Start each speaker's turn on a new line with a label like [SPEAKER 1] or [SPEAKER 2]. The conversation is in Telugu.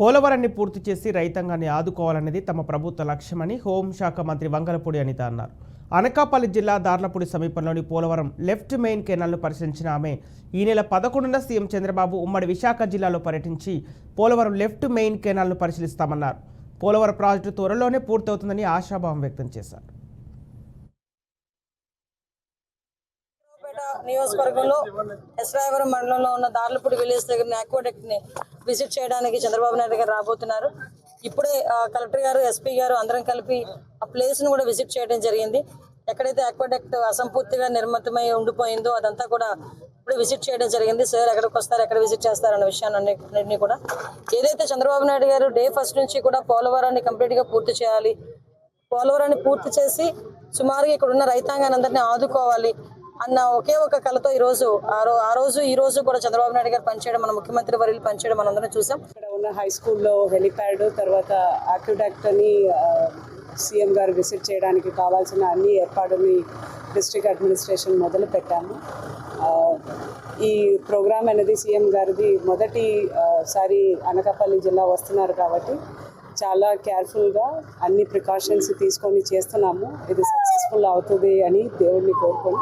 [SPEAKER 1] పోలవరాన్ని పూర్తి చేసి రైతాంగాన్ని ఆదుకోవాలనేది తమ ప్రభుత్వ లక్ష్యమని హోంశాఖ మంత్రి వంగలపూడి అనిత అన్నారు. అనకాపల్లి జిల్లా దార్లపూడి సమీపంలోని పోలవరం లెఫ్ట్ మెయిన్ కెనాల్ను పరిశీలించిన ఆమె ఈ నెల 11న సీఎం చంద్రబాబు ఉమ్మడి విశాఖ జిల్లాలో పర్యటించి పోలవరం లెఫ్ట్ మెయిన్ కెనాల్ను పరిశీలిస్తామన్నారు. పోలవరం ప్రాజెక్టు త్వరలోనే పూర్తవుతుందని ఆశాభావం వ్యక్తం చేశారు.
[SPEAKER 2] నియోజకవర్గంలో ఎస్రాయవరం మండలంలో ఉన్న దార్లపూడి విలేజ్ దగ్గర ఆక్వాడక్ట్ ని విజిట్ చేయడానికి చంద్రబాబు నాయుడు గారు రాబోతున్నారు. ఇప్పుడే కలెక్టర్ గారు, ఎస్పీ గారు అందరం కలిపి ఆ ప్లేస్ ను కూడా విజిట్ చేయడం జరిగింది. ఎక్కడైతే ఆక్వాడక్ట్ అసంపూర్తిగా నిర్మితమై ఉండిపోయిందో అదంతా కూడా ఇప్పుడు విజిట్ చేయడం జరిగింది. సార్ ఎక్కడికి వస్తారు, ఎక్కడ విజిట్ చేస్తారు అన్న విషయాన్ని కూడా ఏదైతే చంద్రబాబు నాయుడు గారు డే ఫస్ట్ నుంచి కూడా పోలవరాన్ని కంప్లీట్ గా పూర్తి చేయాలి, పోలవరాన్ని పూర్తి చేసి సుమారుగా ఇక్కడ ఉన్న రైతాంగాన్ని అందరినీ ఆదుకోవాలి అన్న ఒకే ఒక కళతో ఈ రోజు కూడా చంద్రబాబు నాయుడు గారు పనిచేయడం, మన ముఖ్యమంత్రి వర్యులు పనిచేయడం మనందరం చూసాం.
[SPEAKER 3] ఇక్కడ ఉన్న హై స్కూల్లో హెలిప్యాడ్, తర్వాత ఆక్వాడక్ట్ అని సీఎం గారు విజిట్ చేయడానికి కావాల్సిన అన్ని ఏర్పాటుని డిస్ట్రిక్ట్ అడ్మినిస్ట్రేషన్ మొదలు పెట్టాము. ఈ ప్రోగ్రామ్ అనేది సీఎం గారిది మొదటిసారి అనకాపల్లి జిల్లా వస్తున్నారు కాబట్టి చాలా కేర్ఫుల్గా అన్ని ప్రికాషన్స్ తీసుకొని చేస్తున్నాము. ఇది సక్సెస్ఫుల్ అవుతుంది అని దేవుడిని కోరుకొని